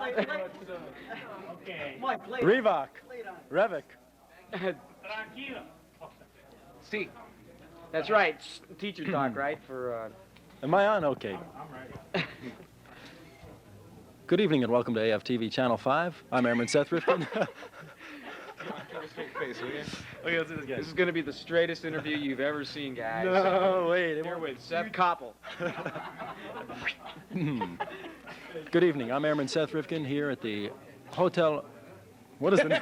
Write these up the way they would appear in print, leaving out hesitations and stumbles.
Okay. Reebok. Revic. Tranquilo. See, that's right. It's teacher talk, right? For Am I on? Okay. I'm ready. Good evening and welcome to AFTV Channel 5. I'm Airman Seth Rifkin. Okay, let's do this again. This is going to be the straightest interview you've ever seen, guys. No, wait. Here with Seth Koppel. Good evening. I'm Airman Seth Rifkin here at the hotel. What is the name?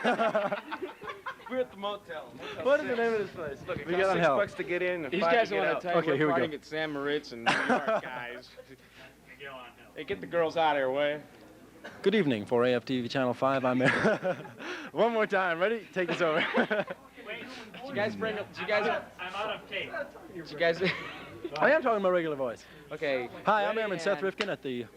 We're at the motel. What is the name of this place? Look, it We costs got on hell. $6 to get in and These $5 guys to get want out. to tell you Okay, here we we're go. partying at San Moritz in New York, guys. Go on now. Hey, get the girls out of here, will you? Good evening for AFTV Channel 5. I'm one more time. Ready? Take this over. Wait. Did you guys bring up? Did you guys? I'm out of tape. Did you guys? I am talking my regular voice. Okay. Hi, I'm ready, Airman Seth and- Rifkin at the.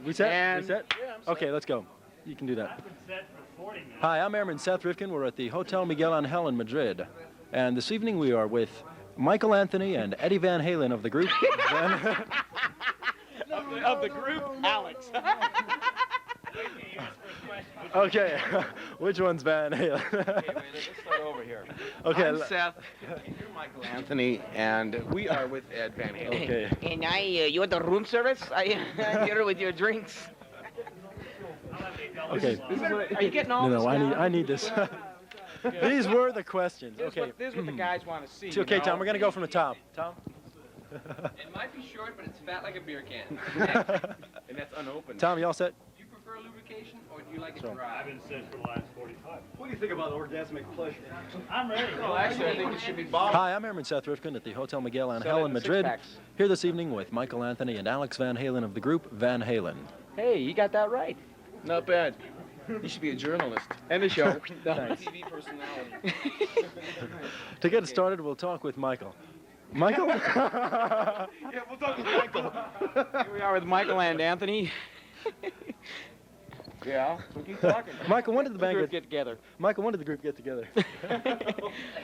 Reset? And- Reset? Yeah, I'm set. Okay, let's go. You can do that. I've been set for 40 minutes. Hi, I'm Airman Seth Rifkin. We're at the Hotel Miguel Angel in Madrid. And this evening we are with Michael Anthony and Eddie Van Halen of the group. Of the group, Alex. Okay, which one's Van Halen? Let's start over here. Okay. I'm Seth. You're Michael Anthony, and we are with Ed Van Halen. Okay. And you're the room service? I'm here with your drinks. Okay. Are you getting all No, this no, now? I need this. These were the questions. This is Okay. what the guys want to see. Okay, you know? Tom, we're gonna go from the top. Tom. It might be short, but it's fat like a beer can. And that's unopened. Tom, you all set? Do you prefer lubrication or do you like it Sure. dry? I've been set for the last 45. What do you think about orgasmic pleasure? I'm ready. Well, actually, I think it should be bottled. Hi, I'm Airman Seth Rifkin at the Hotel Miguel Angel Sell it in in Madrid. six-packs. Here this evening with Michael Anthony and Alex Van Halen of the group Van Halen. Hey, you got that right. Not bad. You should be a journalist. End the show. Thanks. TV personality. To get it started, we'll talk with Michael. Michael? Yeah, we'll talk with Michael. Here we are with Michael and Anthony. Yeah, we keep talking. Michael, when did the band Group get? get together. Michael, when did the group get together?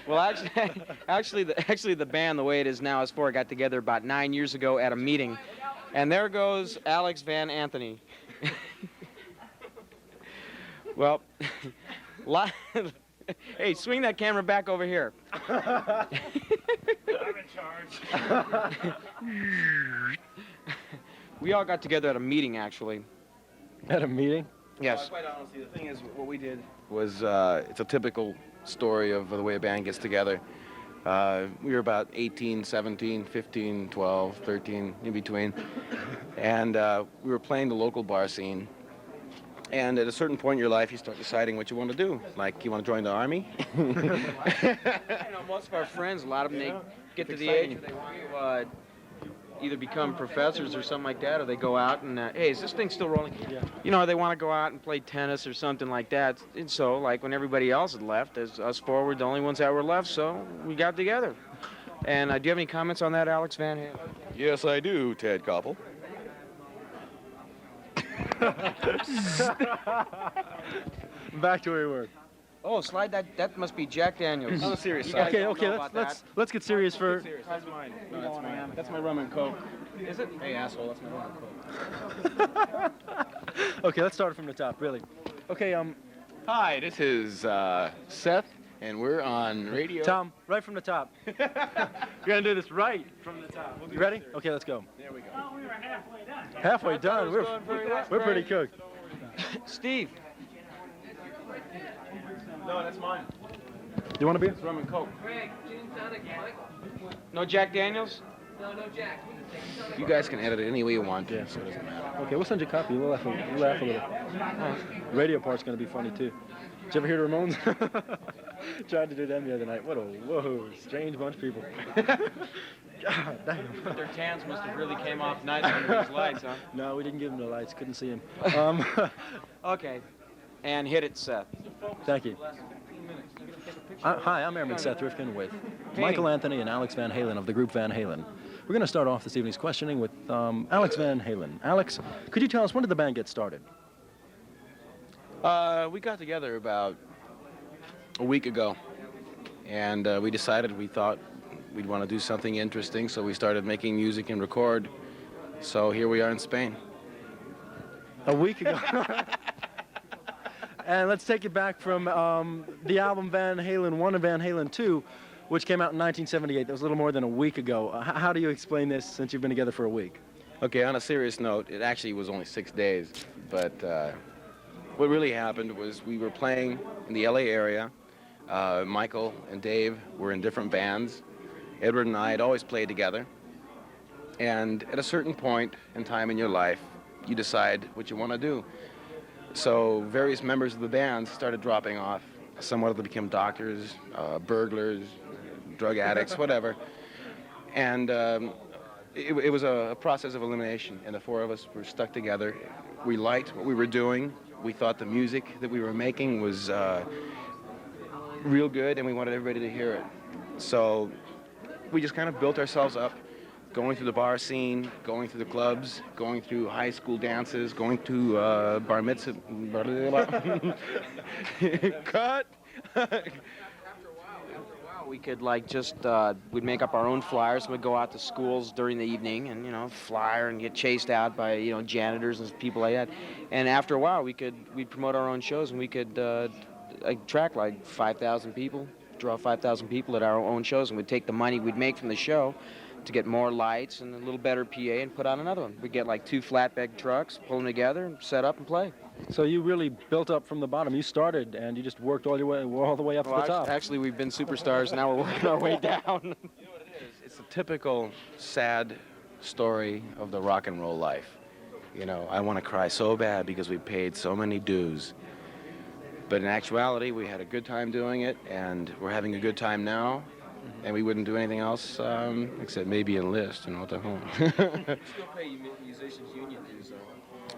Well, actually, the band, the way it is now, is got together about 9 years ago at a meeting, and there goes Alex Van Anthony. Well, hey, swing that camera back over here. I'm in charge. We all got together at a meeting, actually. At a meeting? Yes. Quite honestly, the thing is, what we did was, it's a typical story of the way a band gets together. We were about 18, 17, 15, 12, 13, in between. And we were playing the local bar scene. And at a certain point in your life, you start deciding what you want to do. Like, you want to join the army? You know, most of our friends, a lot of them, they get to the age where they want to either become professors or something like that, or they go out and, hey, is this thing still rolling? Yeah. You know, they want to go out and play tennis or something like that. And so, like, when everybody else had left, as us four were the only ones that were left, so we got together. And do you have any comments on that, Alex Van Halen? Yes, I do, Ted Koppel. Back to where we were. Oh, slide that. That must be Jack Daniels. On the serious You side. guys Okay, don't okay, know about let's get serious for. That's mine. No, that's mine. That's my rum and coke. Is it? Hey, asshole, that's my rum and coke. Okay, let's start from the top, really. Okay, Hi, this is Seth, and we're on radio. Tom, right from the top. You're gonna do this right from the top. You ready? Okay, let's go. There we go. Oh, we were halfway done. Halfway done. We're pretty cooked. Steve. No, that's mine. You want a beer? It's rum and coke. Greg, gin and tonic, Mike? No Jack Daniels? No, Jack. You guys can edit it any way you want, so it doesn't matter. Okay, we'll send you a copy. We'll laugh a little. Radio part's gonna be funny too. Did you ever hear the Ramones? Tried to do them the other night. What a strange bunch of people. God damn. Their tans must have really came off nice under these lights, huh? No, we didn't give them the lights. Couldn't see them. Okay. And hit it, Seth. Thank you. Hi, I'm Airman Seth Rifkin with Michael Anthony and Alex Van Halen of the group Van Halen. We're going to start off this evening's questioning with Alex Van Halen. Alex, could you tell us, when did the band get started? We got together about a week ago, and we decided we thought we'd want to do something interesting, so we started making music and record. So here we are in Spain. A week ago. And let's take it back from the album Van Halen 1 and Van Halen 2, which came out in 1978. That was a little more than a week ago. How do you explain this since you've been together for a week? Okay, on a serious note, it actually was only 6 days, but what really happened was we were playing in the LA area. Michael and Dave were in different bands. Edward and I had always played together. And at a certain point in time in your life, you decide what you want to do. So various members of the band started dropping off. Some of them became doctors, burglars, drug addicts, whatever. And it was a process of elimination, and the four of us were stuck together. We liked what we were doing. We thought the music that we were making was real good, and we wanted everybody to hear it. So we just kind of built ourselves up, going through the bar scene, going through the clubs, going through high school dances, going to bar mitzvah. Cut! We could like just we'd make up our own flyers and we'd go out to schools during the evening and flyer and get chased out by janitors and people like that. And after a while we'd promote our own shows and we could attract like 5,000 people, draw 5,000 people at our own shows, and we'd take the money we'd make from the show to get more lights and a little better PA and put on another one. We'd get like 2 flatbed trucks, pull them together, and set up and play. So you really built up from the bottom. You started and you just worked all the way up to the top. Actually, we've been superstars. Now we're working our way down. It's a typical sad story of the rock and roll life. I want to cry so bad because we paid so many dues. But in actuality, we had a good time doing it, and we're having a good time now. And we wouldn't do anything else except maybe enlist, what the hell. You still pay musicians union dues, though.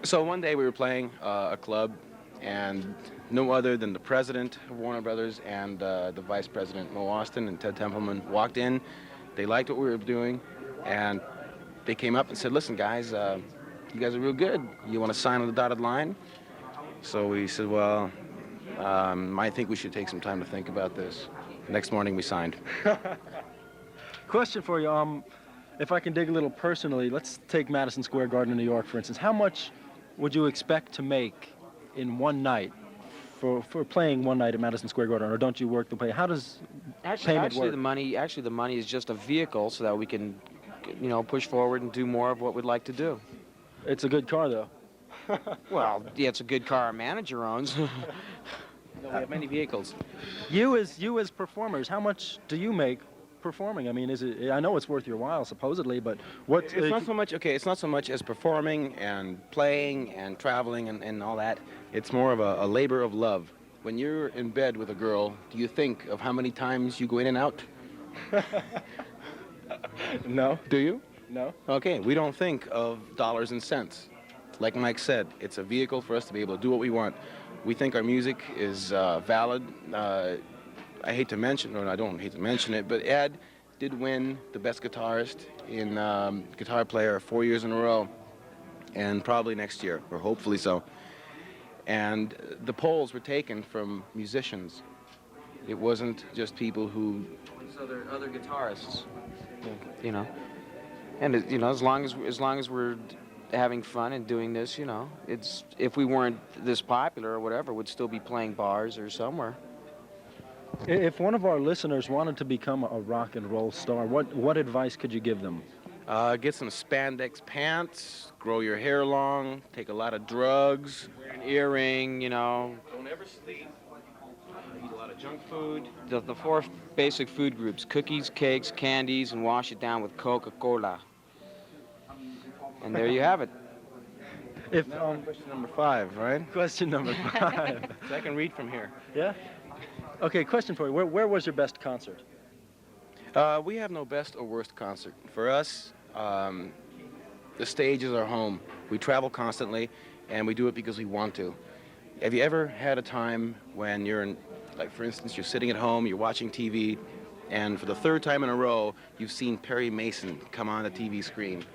So one day we were playing a club, and no other than the president of Warner Brothers and the vice president, Mo Austin and Ted Templeman, walked in. They liked what we were doing, and they came up and said, "Listen, guys, you guys are real good. You want to sign on the dotted line?" So we said, "Well, I think we should take some time to think about this." Next morning we signed. Question for you. If I can dig a little personally, let's take Madison Square Garden in New York, for instance. How much would you expect to make in one night for playing one night at Madison Square Garden, or don't you work the play? How does payment work? The money is just a vehicle so that we can, push forward and do more of what we'd like to do. It's a good car, though. Well, yeah, it's a good car our manager owns. We have many vehicles. You as performers, how much do you make performing? I mean, I know it's worth your while, supposedly, but what? It's not so much. Okay, it's not so much as performing and playing and traveling and all that. It's more of a labor of love. When you're in bed with a girl, do you think of how many times you go in and out? No. Do you? No. Okay, we don't think of dollars and cents. Like Mike said, it's a vehicle for us to be able to do what we want. We think our music is valid. I hate to mention, or I don't hate to mention it, but Ed did win the best guitarist in guitar player 4 years in a row, and probably next year, or hopefully so. And the polls were taken from musicians. It wasn't just people who... Other guitarists, And as long as we're having fun and doing this, it's if we weren't this popular or whatever, we'd still be playing bars or somewhere. If one of our listeners wanted to become a rock and roll star, what advice could you give them? Get some spandex pants, grow your hair long, take a lot of drugs. Wear an earring, Don't ever sleep. Eat a lot of junk food. The 4 basic food groups: cookies, cakes, candies, and wash it down with Coca-Cola. And there you have it. Question number 5, right? Question number 5. So I can read from here. Yeah? Okay, question for you. Where was your best concert? We have no best or worst concert. For us, the stage is our home. We travel constantly, and we do it because we want to. Have you ever had a time when like for instance, you're sitting at home, you're watching TV, and for the 3rd time in a row, you've seen Perry Mason come on the TV screen?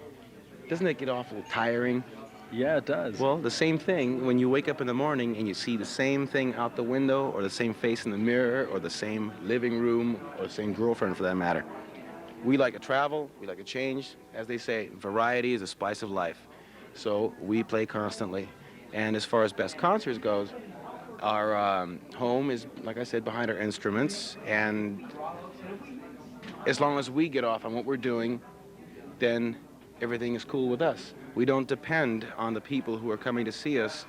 Doesn't it get awful tiring? Yeah, it does. Well, the same thing when you wake up in the morning and you see the same thing out the window, or the same face in the mirror, or the same living room, or the same girlfriend for that matter. We like to travel, we like to change. As they say, variety is the spice of life. So we play constantly. And as far as best concerts goes, our home is, like I said, behind our instruments. And as long as we get off on what we're doing, then everything is cool with us. We don't depend on the people who are coming to see us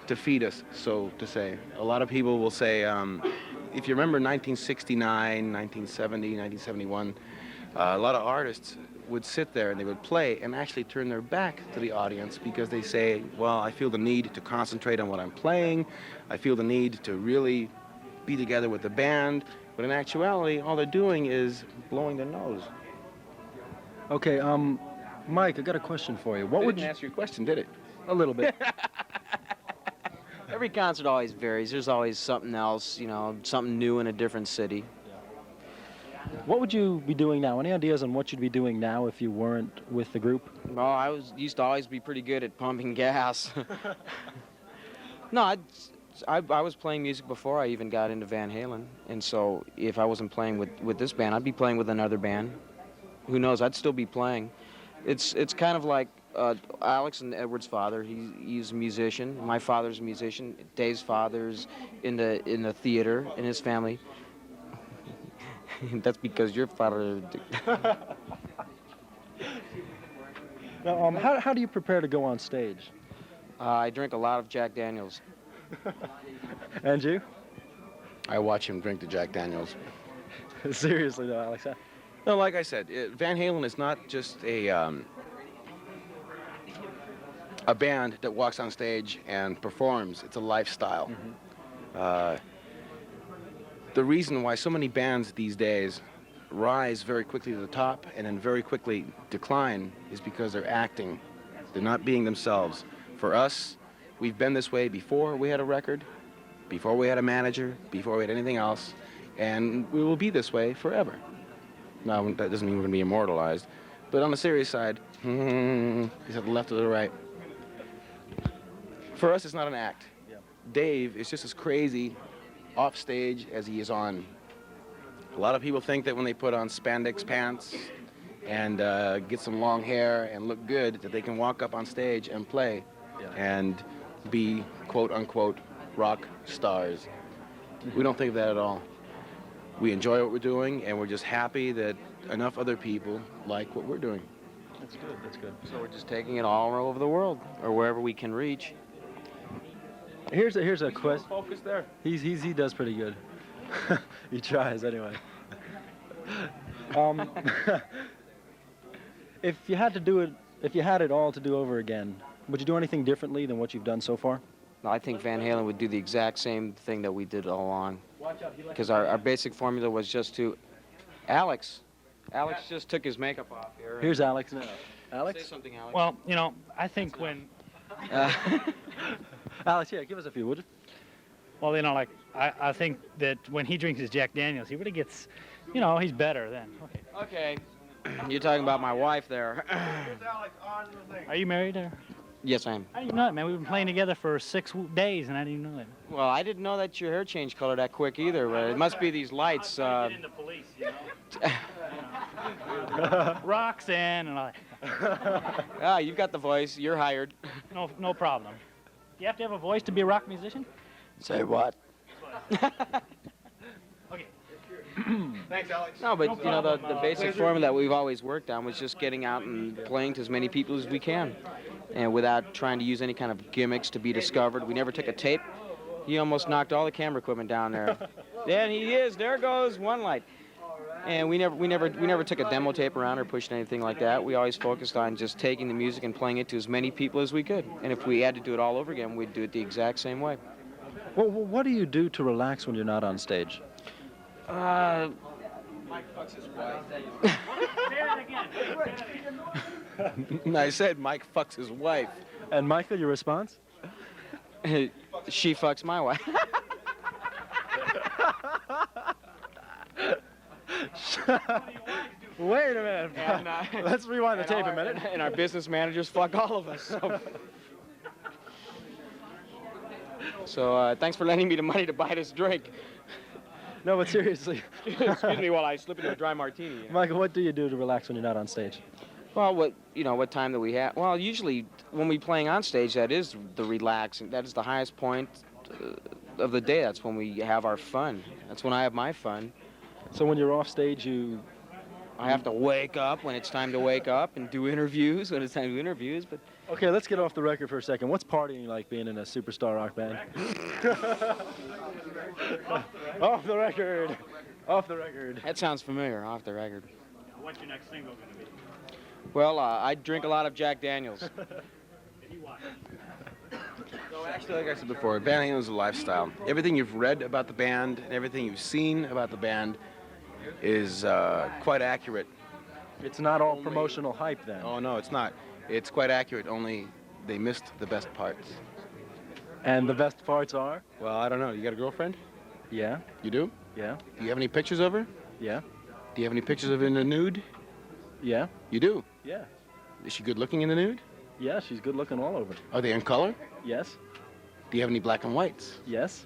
to feed us, so to say. A lot of people will say, if you remember 1969, 1970, 1971, a lot of artists would sit there and they would play and actually turn their back to the audience because they say, well, I feel the need to concentrate on what I'm playing. I feel the need to really be together with the band. But in actuality, all they're doing is blowing their nose. Okay, Mike, I got a question for you. What would Didn't you... ask your question, did it? A little bit. Every concert always varies. There's always something else, you know, something new in a different city. What would you be doing now? Any ideas on what you'd be doing now if you weren't with the group? Well, used to always be pretty good at pumping gas. No, I was playing music before I even got into Van Halen, and so if I wasn't playing with this band, I'd be playing with another band. Who knows? I'd still be playing. It's kind of like Alex and Edward's father. He's a musician. My father's a musician. Dave's father's in the theater in his family. That's because your father. Now, how do you prepare to go on stage? I drink a lot of Jack Daniels. And you? I watch him drink the Jack Daniels. Seriously, though, Alex. No, like I said, Van Halen is not just a band that walks on stage and performs. It's a lifestyle. The reason why so many bands these days rise very quickly to the top and then very quickly decline is because they're acting. They're not being themselves. For us, we've been this way before we had a record, before we had a manager, before we had anything else, and we will be this way forever. Now, that doesn't mean we're going to be immortalized, but on the serious side, he's at the left or the right. For us, it's not an act. Dave is just as crazy off stage as he is on. A lot of people think that when they put on spandex pants and get some long hair and look good, that they can walk up on stage and play and be quote-unquote rock stars. We don't think of that at all. We enjoy what we're doing, and we're just happy that enough other people like what we're doing. That's good, that's good. So we're just taking it all over the world, or wherever we can reach. Here's a question. Focus there. He does pretty good. He tries anyway. If you had it all to do over again, would you do anything differently than what you've done so far? No, I think Van Halen would do the exact same thing that we did all along. Because our basic formula was just to... Alex just took his makeup off here. Here's Alex now. Say Alex? something, Alex. Well, you know, I think when, Alex, yeah, give us a few, would you? well, you know, like, I think that when he drinks his Jack Daniels, he really gets, you know, he's better then. Okay. Okay. You're talking about my wife there. Are you married or? Yes, I am. I didn't even know that, man. We've been playing together for 6 days, and I didn't even know that. Well, I didn't know that your hair changed color that quick either, but it must be these lights. Get into police, you know? Roxanne and all that. Ah, you've got the voice. You're hired. No problem. Do you have to have a voice to be a rock musician? Say what? Okay. Thanks, Alex. No, but you know, the basic formula that we've always worked on was just getting out and playing to as many people as we can, and without trying to use any kind of gimmicks to be discovered. We never took a tape. He almost knocked all the camera equipment down there. There he is. There goes one light. And we never took a demo tape around or pushed anything like that. We always focused on just taking the music and playing it to as many people as we could. And if we had to do it all over again, we'd do it the exact same way. Well, what do you do to relax when you're not on stage? Mike fucks his wife. Say that again. I said Mike fucks his wife. And Michael, your response? She fucks my wife. Wait a minute. And, Let's rewind the tape a minute. And our business managers fuck all of us. So thanks for lending me the money to buy this drink. No, but seriously. Excuse me while I slip into a dry martini. Michael, what do you do to relax when you're not on stage? Well, what time that we have? Well, usually when we playing on stage, that is the relaxing. That is the highest point of the day. That's when we have our fun. That's when I have my fun. So when you're off stage, I have to wake up when it's time to wake up and do interviews when it's time to do interviews. But Okay, let's get off the record for a second. What's partying like being in a superstar rock band? Off the record. Off the record. that sounds familiar. Off the record. What's your next single going to be? Well, I drink a lot of Jack Daniels. So actually, like I said before, Van Halen is a lifestyle. Everything you've read about the band and everything you've seen about the band is quite accurate. It's not all promotional hype then. Oh, no, it's not. It's quite accurate, only they missed the best parts. And the best parts are? Well, I don't know. You got a girlfriend? Yeah, You do? yeah, Do you have any pictures of her? yeah, Do you have any pictures of her in the nude? yeah, You do? yeah. Is she good looking in the nude? Yeah, she's good looking all over. Are they in color? Yes, Do you have any black and whites? yes.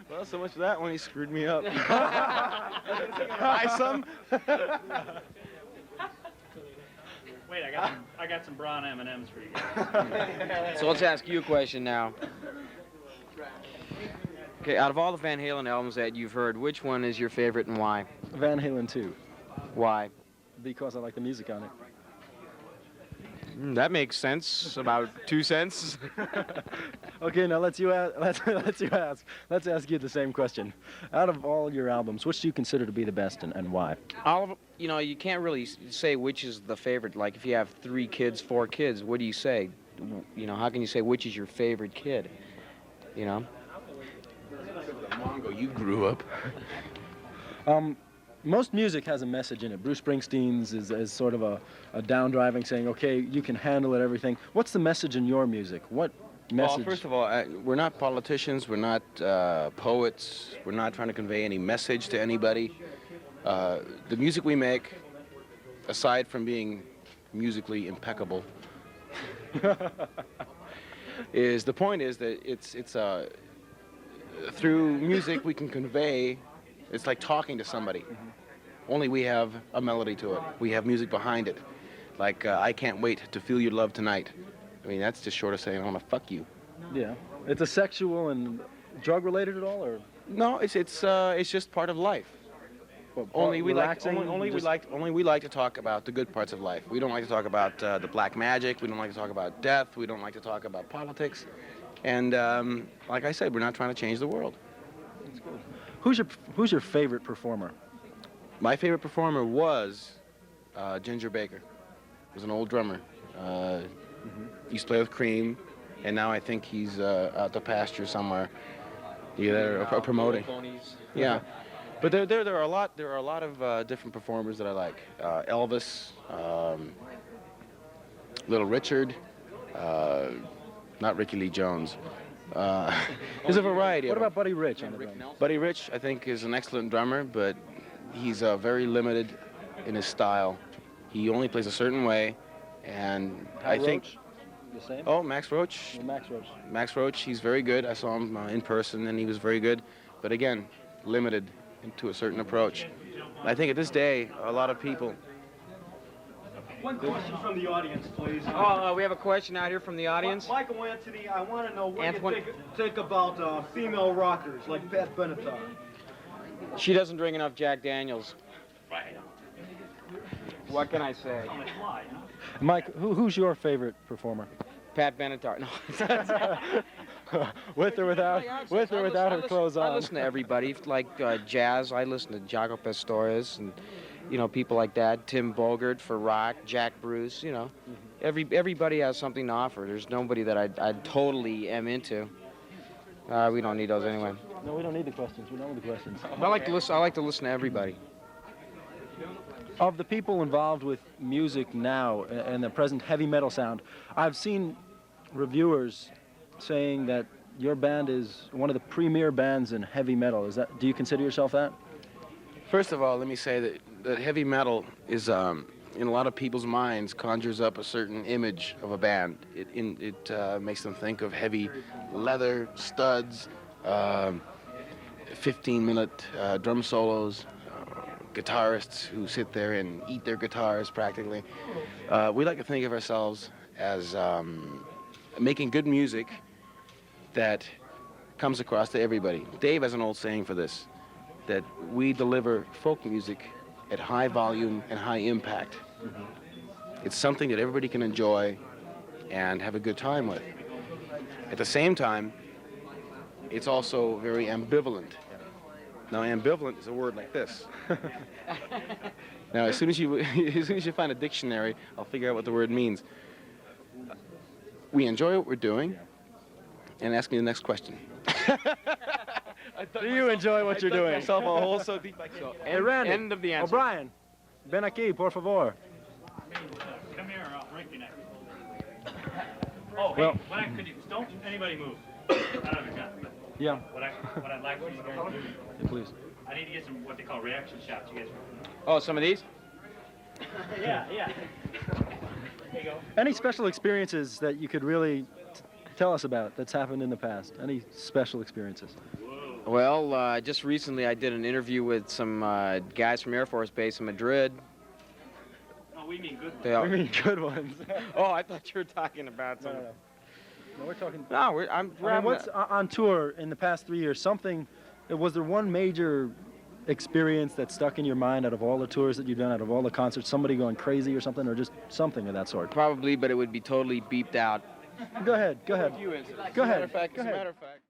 Well, so much for that one. He screwed me up. Buy some? Wait, I got some brown M&Ms for you guys. So let's ask you a question now. Okay, out of all the Van Halen albums that you've heard, which one is your favorite and why? Van Halen 2, Why? because I like the music on it. That makes sense. About 2 cents. Okay, now let's ask you the same question. Out of all your albums, which do you consider to be the best and why? All of, you can't really say which is the favorite. Like if you have 3 kids, 4 kids, what do you say? How can you say which is your favorite kid? The Mongo you grew up. Most music has a message in it. Bruce Springsteen's is sort of a down driving saying, okay, you can handle it, everything. What's the message in your music? What message? Well, first of all, we're not politicians. We're not poets. We're not trying to convey any message to anybody. The music we make, aside from being musically impeccable, the point is that it's through music we can convey. It's like talking to somebody. Only we have a melody to it. We have music behind it. Like, I can't wait to feel your love tonight. I mean, that's just short of saying I want to fuck you. Yeah. It's a sexual and drug related at all, or No, it's just part of life. what, Only we relaxing? like to talk about the good parts of life. We don't like to talk about the black magic. We don't like to talk about death. We don't like to talk about politics. And like I said, we're not trying to change the world. Who's your favorite performer? My favorite performer was Ginger Baker. He was an old drummer. He used to play with Cream, and now I think he's out to pasture somewhere, either promoting. Yeah, but there are a lot of different performers that I like. Elvis, Little Richard, not Ricky Lee Jones. There's a variety. What of about Buddy Rich on the drums? Buddy Rich, I think, is an excellent drummer, but he's very limited in his style. He only plays a certain way, and I think. Roach? The same? Oh, Max Roach. Well, Max Roach. Max Roach, he's very good. I saw him in person, and he was very good. But again, limited into a certain approach. I think at this day, a lot of people. One question from the audience, please. We have a question out here from the audience. Michael Anthony, I want to know what Antoine. you think about female rockers like Pat Benatar. She doesn't drink enough Jack Daniels. What can I say? Mike, who's your favorite performer? Pat Benatar. No. With or without? With or without her clothes on? I listen to everybody, like jazz. I listen to Jaco Pastorius and people like that. Tim Bogert for rock. Jack Bruce. Everybody has something to offer. There's nobody that I totally am into. We don't need those anyway. No, we don't need the questions. We know the questions. I like to listen. I like to listen to everybody. Of the people involved with music now and the present heavy metal sound, I've seen reviewers saying that your band is one of the premier bands in heavy metal. Do you consider yourself that? First of all, let me say that heavy metal is, in a lot of people's minds, conjures up a certain image of a band. It makes them think of heavy leather, studs, 15-minute drum solos, guitarists who sit there and eat their guitars practically. We like to think of ourselves as making good music that comes across to everybody. Dave has an old saying for this, that we deliver folk music at high volume and high impact. It's something that everybody can enjoy and have a good time with. At the same time, it's also very ambivalent. Now, ambivalent is a word like this. Now, as soon as you find a dictionary, I'll figure out what the word means. We enjoy what we're doing, and ask me the next question. Do you enjoy what you're doing? Myself a hole so deep I can't. Hey, Randy. End of the answer. O'Brien, ven aquí, por favor. Come here, or I'll break your neck. Oh, hey, Well- what I could do, don't anybody move. I don't have a gun, but Yeah, what I'd like for you guys to do, please. I need to get some what they call reaction shots. You guys. Oh, some of these? Yeah. There you go. Any special experiences that you could really tell us about that's happened in the past? Any special experiences? Well, just recently I did an interview with some guys from Air Force Base in Madrid. No, we mean good. They all- I mean, good ones. oh, I thought you were talking about some. No, we're talking. No, we're I mean, having what's on tour in the past 3 years? Was there one major experience that stuck in your mind out of all the tours that you've done, out of all the concerts? Somebody going crazy or something, or just something of that sort? probably, but it would be totally beeped out. Go ahead. Go ahead. Go ahead. As a matter of fact,